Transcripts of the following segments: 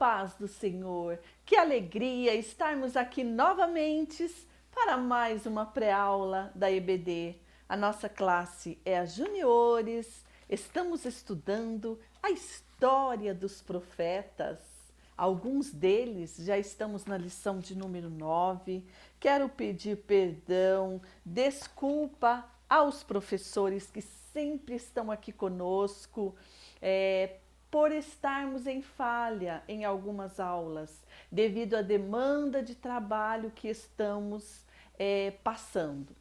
paz do Senhor, que alegria estarmos aqui novamente para mais uma pré-aula da EBD. A nossa classe é a Juniores, estamos estudando a história dos profetas. Alguns deles já estamos na lição de número 9. Quero pedir perdão, desculpa aos professores que sempre estão aqui conosco, por estarmos em falha em algumas aulas, devido à demanda de trabalho que estamos passando,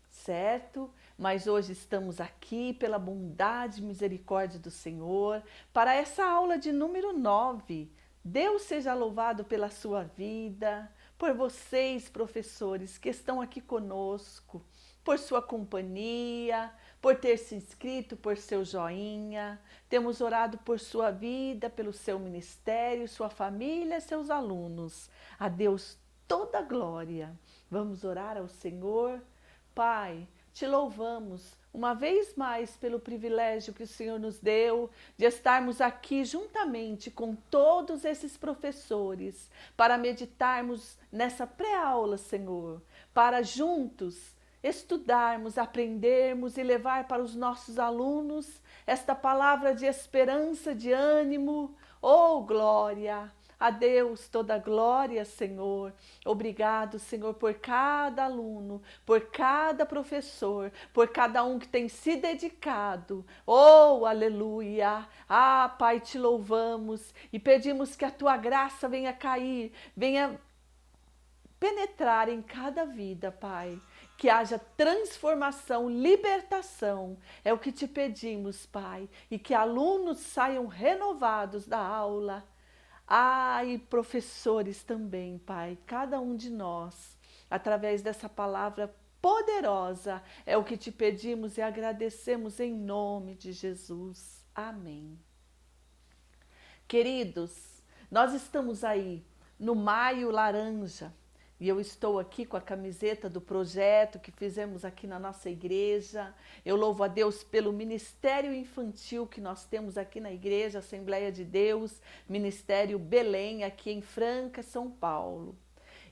certo? Mas hoje estamos aqui pela bondade e misericórdia do Senhor para essa aula de número 9. Deus seja louvado pela sua vida, por vocês, professores, que estão aqui conosco, por sua companhia, por ter se inscrito, por seu joinha. Temos orado por sua vida, pelo seu ministério, sua família, seus alunos. A Deus toda a glória. Vamos orar ao Senhor. Pai, te louvamos uma vez mais pelo privilégio que o Senhor nos deu de estarmos aqui juntamente com todos esses professores para meditarmos nessa pré-aula, Senhor, para juntos estudarmos, aprendermos e levar para os nossos alunos esta palavra de esperança, de ânimo. Oh, glória! A Deus toda a glória, Senhor. Obrigado, Senhor, por cada aluno, por cada professor, por cada um que tem se dedicado. Oh, aleluia! Ah, Pai, te louvamos e pedimos que a tua graça venha cair, venha penetrar em cada vida, Pai. Que haja transformação, libertação, é o que te pedimos, Pai. E que alunos saiam renovados da aula. E professores também, Pai, cada um de nós, através dessa palavra poderosa, é o que te pedimos e agradecemos em nome de Jesus. Amém. Queridos, nós estamos aí no Maio Laranja e eu estou aqui com a camiseta do projeto que fizemos aqui na nossa igreja. Eu louvo a Deus pelo ministério infantil que nós temos aqui na igreja, Assembleia de Deus, Ministério Belém, aqui em Franca, São Paulo.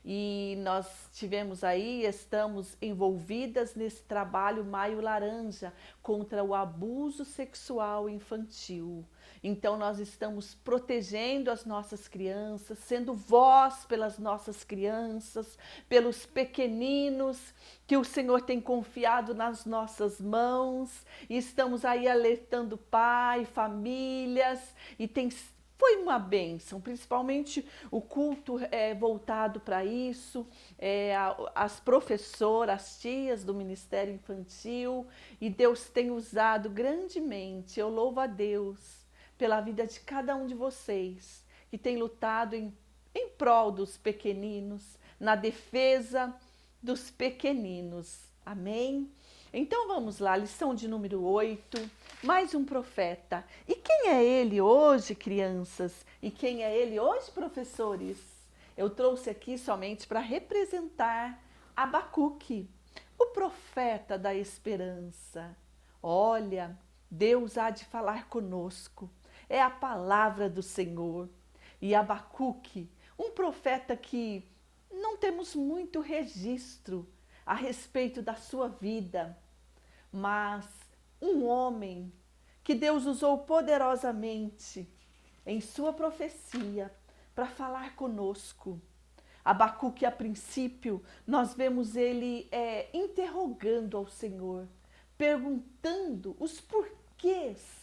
E nós tivemos aí, estamos envolvidas nesse trabalho Maio Laranja contra o abuso sexual infantil. Então nós estamos protegendo as nossas crianças, sendo voz pelas nossas crianças, pelos pequeninos que o Senhor tem confiado nas nossas mãos. E estamos aí alertando pai, famílias, e foi uma bênção, principalmente o culto voltado para isso, as professoras, as tias do Ministério Infantil, e Deus tem usado grandemente. Eu louvo a Deus pela vida de cada um de vocês, que tem lutado em prol dos pequeninos, na defesa dos pequeninos. Amém? Então vamos lá, lição de número 8, mais um profeta. E quem é ele hoje, crianças? E quem é ele hoje, professores? Eu trouxe aqui somente para representar Abacuque, o profeta da esperança. Olha, Deus há de falar conosco, é a palavra do Senhor. E Abacuque, um profeta que não temos muito registro a respeito da sua vida, mas um homem que Deus usou poderosamente em sua profecia para falar conosco. Abacuque, a princípio, nós vemos ele interrogando ao Senhor, perguntando os porquês.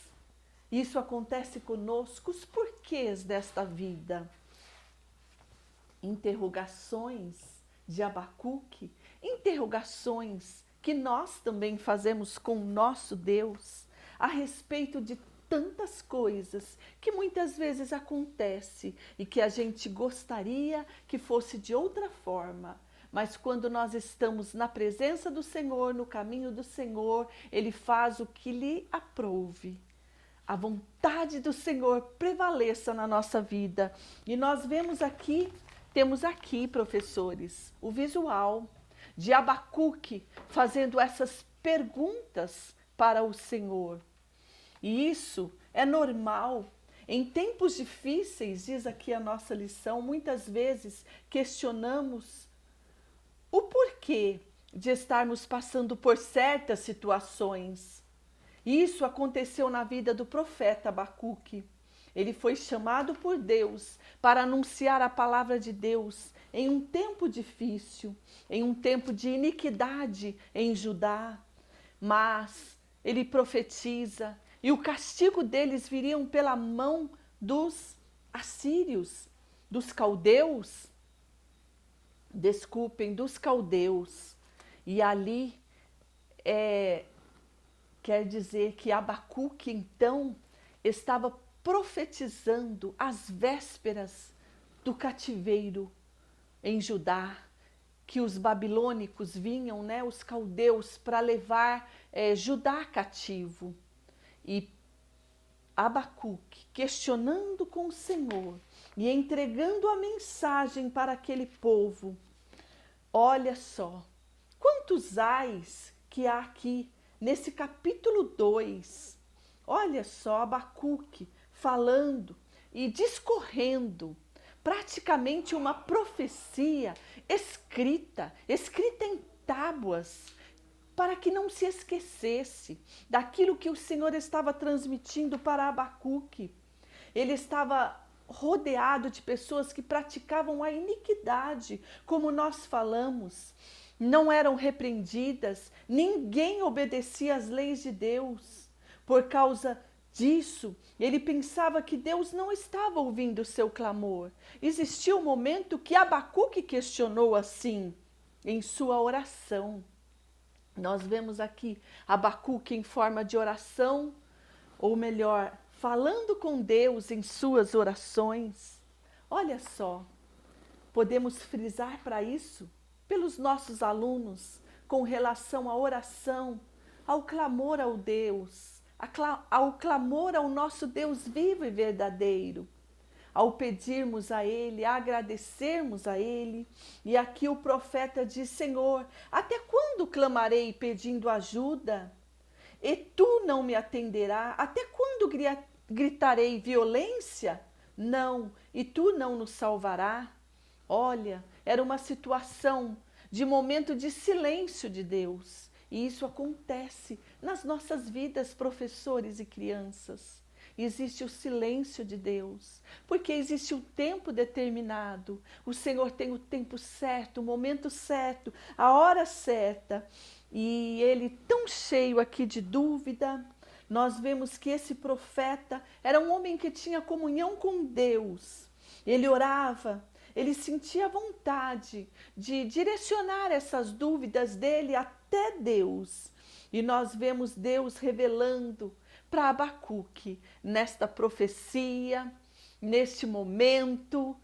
Isso acontece conosco, os porquês desta vida. Interrogações de Abacuque, interrogações que nós também fazemos com o nosso Deus a respeito de tantas coisas que muitas vezes acontece e que a gente gostaria que fosse de outra forma. Mas quando nós estamos na presença do Senhor, no caminho do Senhor, Ele faz o que lhe aprouve. A vontade do Senhor prevaleça na nossa vida. E nós temos aqui, professores, o visual de Abacuque fazendo essas perguntas para o Senhor. E isso é normal, Em tempos difíceis, diz aqui a nossa lição, muitas vezes questionamos o porquê de estarmos passando por certas situações. Isso aconteceu na vida do profeta Abacuque. Ele foi chamado por Deus para anunciar a palavra de Deus em um tempo difícil, em um tempo de iniquidade em Judá. Mas ele profetiza e o castigo deles viriam pela mão dos assírios, dos caldeus. Desculpem, dos caldeus. E ali quer dizer que Abacuque, então, estava profetizando as vésperas do cativeiro em Judá, que os babilônicos vinham, né, os caldeus, para levar Judá cativo. E Abacuque, questionando com o Senhor e entregando a mensagem para aquele povo. Olha só, quantos ais que há aqui nesse capítulo 2. Olha só, Abacuque falando e discorrendo praticamente uma profecia escrita em tábuas, para que não se esquecesse daquilo que o Senhor estava transmitindo para Abacuque. Ele estava rodeado de pessoas que praticavam a iniquidade, como nós falamos, não eram repreendidas, ninguém obedecia às leis de Deus. Por causa disso, ele pensava que Deus não estava ouvindo o seu clamor. Existiu um momento que Abacuque questionou assim, em sua oração. Nós vemos aqui Abacuque em forma de oração, ou melhor, falando com Deus em suas orações. Olha só, podemos frisar para isso pelos nossos alunos com relação à oração, ao clamor ao Deus, ao clamor ao nosso Deus vivo e verdadeiro, ao pedirmos a Ele, agradecermos a Ele. E aqui o profeta diz: Senhor, até quando clamarei pedindo ajuda? E tu não me atenderás? Até quando gritarei violência? Não, e tu não nos salvarás? Olha, era uma situação de momento de silêncio de Deus. E isso acontece nas nossas vidas, professores e crianças. Existe o silêncio de Deus, porque existe o tempo determinado. O Senhor tem o tempo certo, o momento certo, a hora certa. E ele, tão cheio aqui de dúvida, nós vemos que esse profeta era um homem que tinha comunhão com Deus. Ele orava, ele sentia vontade de direcionar essas dúvidas dele até Deus. E nós vemos Deus revelando para Abacuque, nesta profecia, neste momento,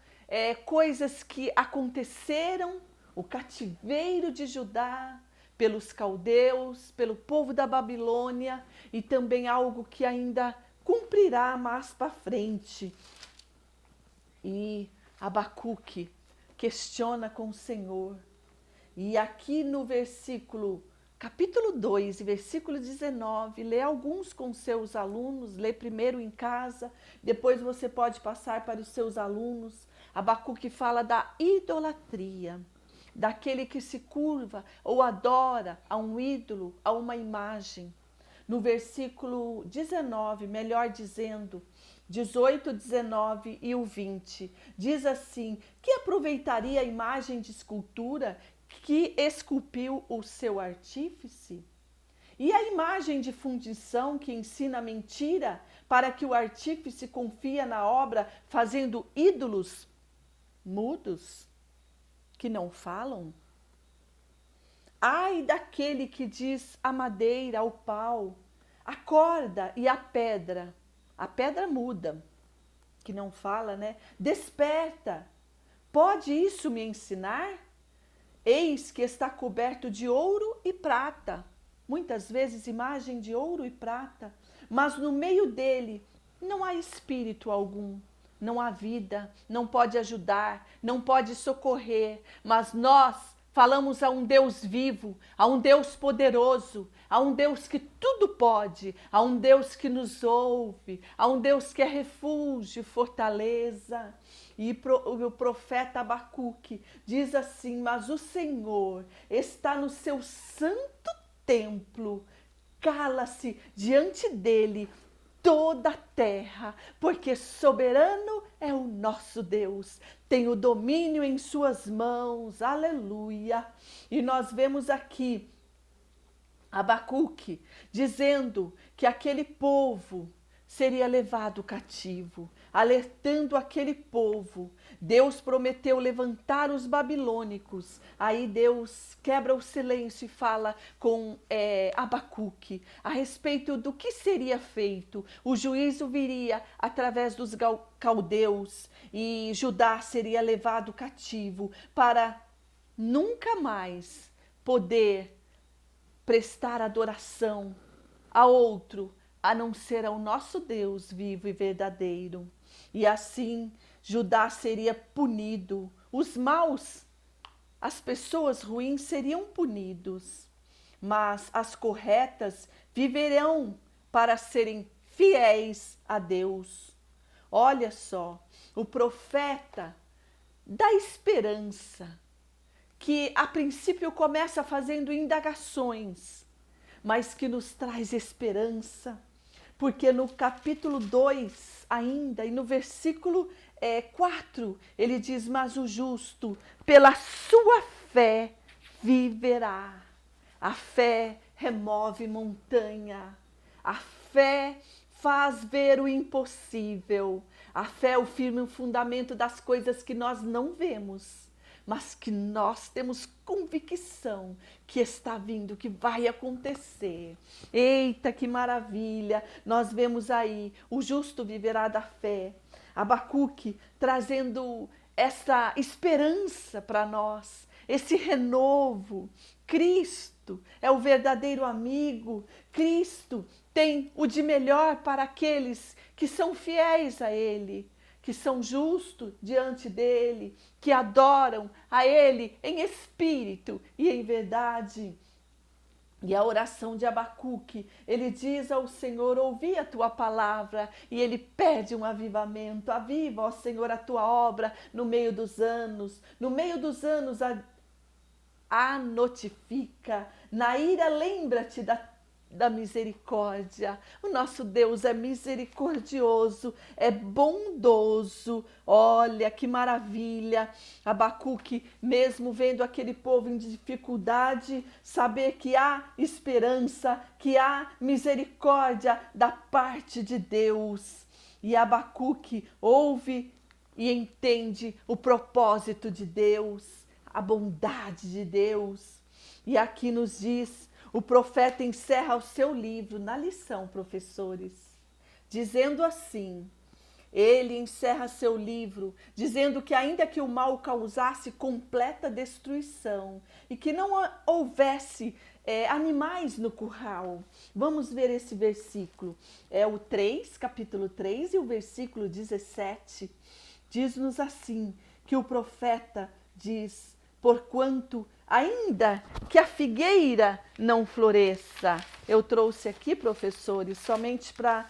coisas que aconteceram, o cativeiro de Judá, pelos caldeus, pelo povo da Babilônia, e também algo que ainda cumprirá mais para frente. E Abacuque questiona com o Senhor. E aqui no capítulo 2, versículo 19, lê alguns com seus alunos, lê primeiro em casa, depois você pode passar para os seus alunos. Abacuque fala da idolatria, daquele que se curva ou adora a um ídolo, a uma imagem. No versículo 19, melhor dizendo, 18, 19 e o 20, diz assim: que aproveitaria a imagem de escultura que esculpiu o seu artífice? E a imagem de fundição que ensina mentira para que o artífice confia na obra, fazendo ídolos mudos que não falam? Ai daquele que diz a madeira, ao pau, a corda e a pedra muda, que não fala, né? Desperta, pode isso me ensinar? Eis que está coberto de ouro e prata, muitas vezes imagem de ouro e prata, mas no meio dele não há espírito algum, não há vida, não pode ajudar, não pode socorrer, mas nós falamos a um Deus vivo, a um Deus poderoso, a um Deus que tudo pode, a um Deus que nos ouve, a um Deus que é refúgio, fortaleza. E o profeta Abacuque diz assim: mas o Senhor está no seu santo templo, cala-se diante dele toda a terra, porque soberano é o nosso Deus, tem o domínio em suas mãos, aleluia. E nós vemos aqui Abacuque dizendo que aquele povo seria levado cativo, alertando aquele povo. Deus prometeu levantar os babilônicos. Aí Deus quebra o silêncio e fala com Abacuque a respeito do que seria feito. O juízo viria através dos caldeus e Judá seria levado cativo para nunca mais poder prestar adoração a outro, a não ser ao nosso Deus vivo e verdadeiro. E assim Judá seria punido, os maus, as pessoas ruins seriam punidos, mas as corretas viverão para serem fiéis a Deus. Olha só, o profeta dá esperança, que a princípio começa fazendo indagações, mas que nos traz esperança, porque no capítulo 2 ainda, e no versículo 4, ele diz: mas o justo pela sua fé viverá. A fé remove montanha, a fé faz ver o impossível, a fé é o firme fundamento das coisas que nós não vemos, mas que nós temos convicção que está vindo, que vai acontecer. Eita, que maravilha! Nós vemos aí, o justo viverá da fé. Abacuque trazendo essa esperança para nós, esse renovo. Cristo é o verdadeiro amigo. Cristo tem o de melhor para aqueles que são fiéis a Ele, que são justos diante dele, que adoram a ele em espírito e em verdade. E a oração de Abacuque, ele diz ao Senhor: ouvi a tua palavra, e ele pede um avivamento. Aviva, ó Senhor, a tua obra no meio dos anos. No meio dos anos a notifica. Na ira lembra-te da misericórdia. O nosso Deus é misericordioso, é bondoso. Olha que maravilha. Abacuque, mesmo vendo aquele povo em dificuldade, saber que há esperança, que há misericórdia da parte de Deus. E Abacuque ouve e entende o propósito de Deus, a bondade de Deus. E aqui nos diz: o profeta encerra o seu livro na lição, professores, dizendo assim, ele encerra seu livro dizendo que ainda que o mal causasse completa destruição e que não houvesse animais no curral. Vamos ver esse versículo. É o 3, capítulo 3 e o versículo 17. Diz-nos assim, que o profeta diz: porquanto ainda que a figueira não floresça. Eu trouxe aqui, professores, somente para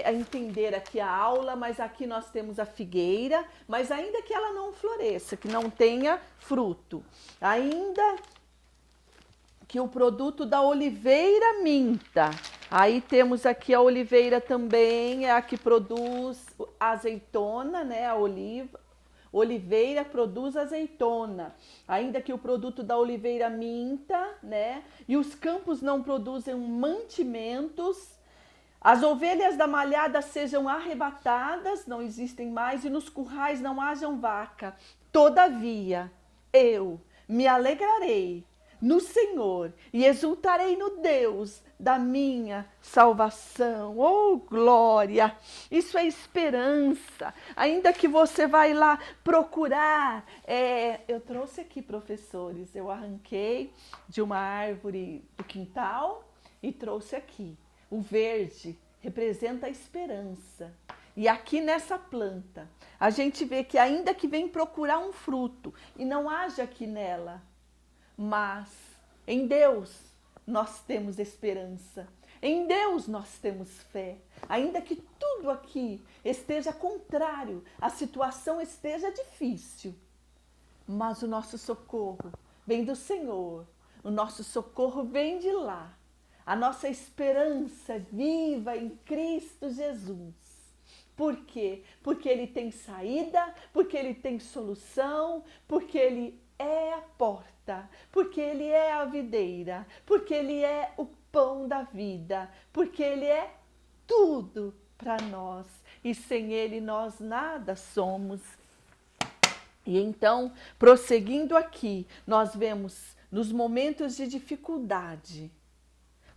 entender aqui a aula, mas aqui nós temos a figueira, mas ainda que ela não floresça, que não tenha fruto, ainda que o produto da oliveira minta. Aí temos aqui a oliveira também, é a que produz a azeitona, né, a oliveira produz azeitona, ainda que o produto da oliveira minta, né? E os campos não produzem mantimentos, as ovelhas da malhada sejam arrebatadas, não existem mais, e nos currais não hajam vaca. Todavia, eu me alegrarei no Senhor e exultarei no Deus da minha salvação. Oh, glória! Isso é esperança. Ainda que você vai lá procurar, eu trouxe aqui, professores, eu arranquei de uma árvore do quintal e trouxe aqui. O verde representa a esperança. E aqui nessa planta, a gente vê que ainda que vem procurar um fruto e não haja aqui nela, Mas em Deus nós temos esperança. Em Deus nós temos fé. Ainda que tudo aqui esteja contrário, a situação esteja difícil, mas o nosso socorro vem do Senhor. O nosso socorro vem de lá. A nossa esperança é viva em Cristo Jesus. Por quê? Porque Ele tem saída, porque Ele tem solução, porque Ele é a porta, porque Ele é a videira, porque Ele é o pão da vida, porque Ele é tudo para nós. E sem Ele nós nada somos. E então, prosseguindo aqui, nós vemos nos momentos de dificuldade,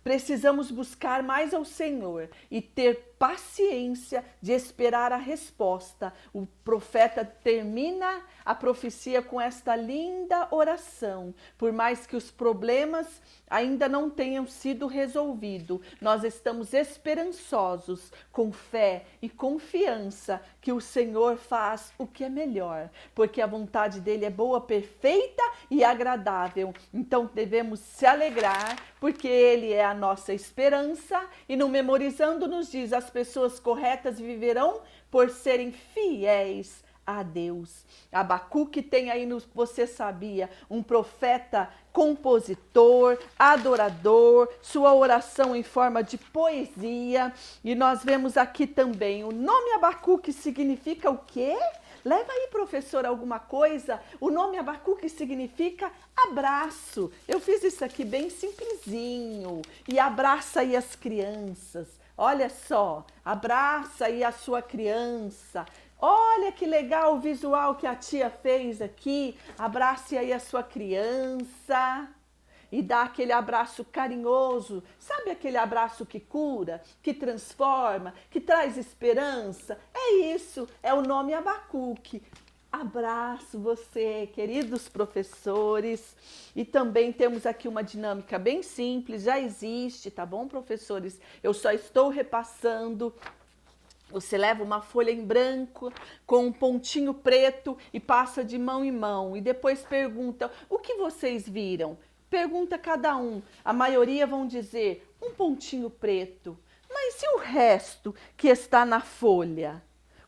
precisamos buscar mais ao Senhor e ter paciência de esperar a resposta. O profeta termina a profecia com esta linda oração. Por mais que os problemas ainda não tenham sido resolvidos, nós estamos esperançosos, com fé e confiança que o Senhor faz o que é melhor, porque a vontade dele é boa, perfeita e agradável. Então devemos se alegrar, porque ele é a nossa esperança, e no Memorizando nos diz: as pessoas corretas viverão por serem fiéis a Deus. Abacuque tem aí, você sabia, um profeta compositor, adorador, sua oração em forma de poesia. E nós vemos aqui também o nome Abacuque significa o quê? Leva aí, professor, alguma coisa? O nome Abacuque significa abraço. Eu fiz isso aqui bem simplesinho. E abraça aí as crianças. Olha só, abraça aí a sua criança. Olha que legal o visual que a tia fez aqui. Abrace aí a sua criança e dá aquele abraço carinhoso. Sabe aquele abraço que cura, que transforma, que traz esperança? É isso, é o nome Abacuque. Abraço você, queridos professores. E também temos aqui uma dinâmica bem simples, já existe, tá bom, professores? Eu só estou repassando. Você leva uma folha em branco com um pontinho preto e passa de mão em mão. E depois pergunta: o que vocês viram? Pergunta cada um. A maioria vão dizer um pontinho preto. Mas e o resto que está na folha?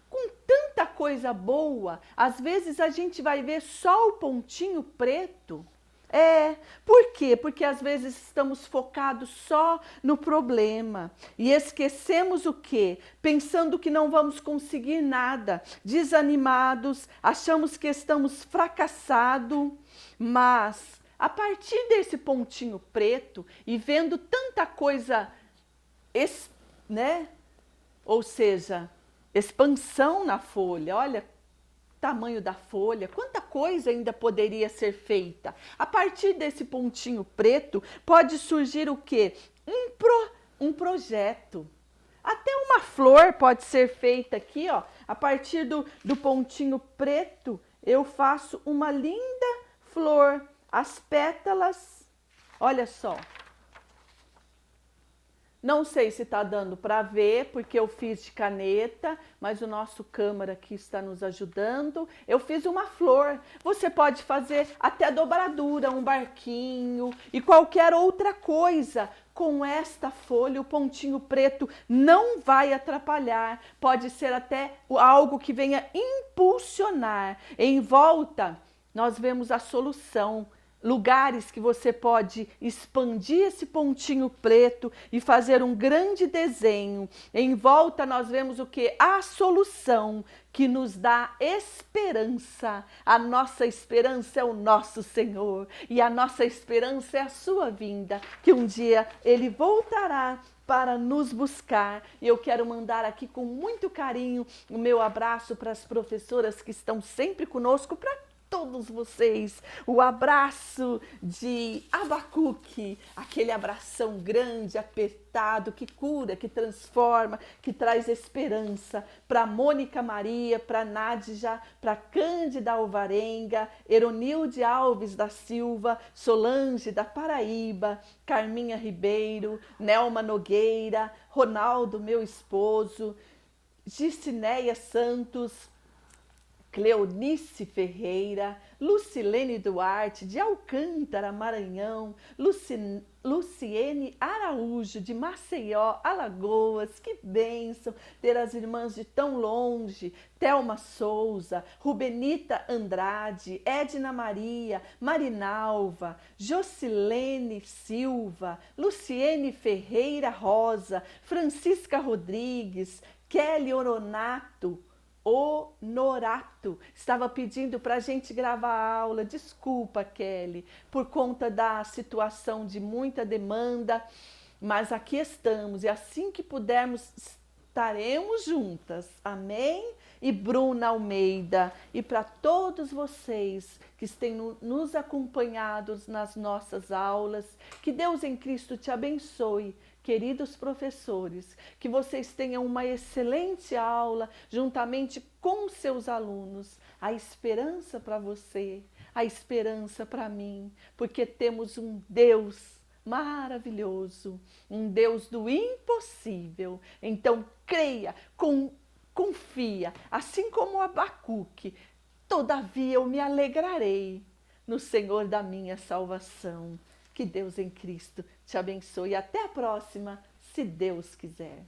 Com tanta coisa boa, às vezes a gente vai ver só o pontinho preto. Por quê? Porque às vezes estamos focados só no problema e esquecemos o quê? Pensando que não vamos conseguir nada, desanimados, achamos que estamos fracassados, mas a partir desse pontinho preto e vendo tanta coisa, né? Ou seja, expansão na folha, olha, tamanho da folha, quanta coisa ainda poderia ser feita. A partir desse pontinho preto pode surgir o quê? Um projeto. Até uma flor pode ser feita aqui, ó. A partir do pontinho preto, eu faço uma linda flor. As pétalas, olha só. Não sei se está dando para ver, porque eu fiz de caneta, mas o nosso câmera aqui está nos ajudando. Eu fiz uma flor. Você pode fazer até dobradura, um barquinho e qualquer outra coisa. Com esta folha, o pontinho preto não vai atrapalhar. Pode ser até algo que venha impulsionar. Em volta, nós vemos a solução. Lugares que você pode expandir esse pontinho preto e fazer um grande desenho. Em volta nós vemos o que? A solução que nos dá esperança. A nossa esperança é o nosso Senhor e a nossa esperança é a sua vinda, que um dia Ele voltará para nos buscar. E eu quero mandar aqui com muito carinho o meu abraço para as professoras que estão sempre conosco, para todos vocês, o abraço de Abacuque, aquele abração grande, apertado, que cura, que transforma, que traz esperança para Mônica Maria, para Nádja, para Cândida Alvarenga, Eronilde Alves da Silva, Solange da Paraíba, Carminha Ribeiro, Nelma Nogueira, Ronaldo, meu esposo, Gicinéia Santos, Cleonice Ferreira, Lucilene Duarte, de Alcântara, Maranhão, Luciene Araújo, de Maceió, Alagoas, que bênção ter as irmãs de tão longe, Thelma Souza, Rubenita Andrade, Edna Maria, Marinalva, Jocilene Silva, Luciene Ferreira Rosa, Francisca Rodrigues, Kelly Honorato estava pedindo para a gente gravar a aula. Desculpa, Kelly, por conta da situação de muita demanda, mas aqui estamos e assim que pudermos estaremos juntas. Amém? E Bruna Almeida, e para todos vocês que têm nos acompanhado nas nossas aulas, que Deus em Cristo te abençoe. Queridos professores, que vocês tenham uma excelente aula juntamente com seus alunos. A esperança para você, a esperança para mim, porque temos um Deus maravilhoso, um Deus do impossível. Então creia, confia, assim como Abacuque. Todavia eu me alegrarei no Senhor da minha salvação. Que Deus em Cristo te abençoe. Até a próxima, se Deus quiser.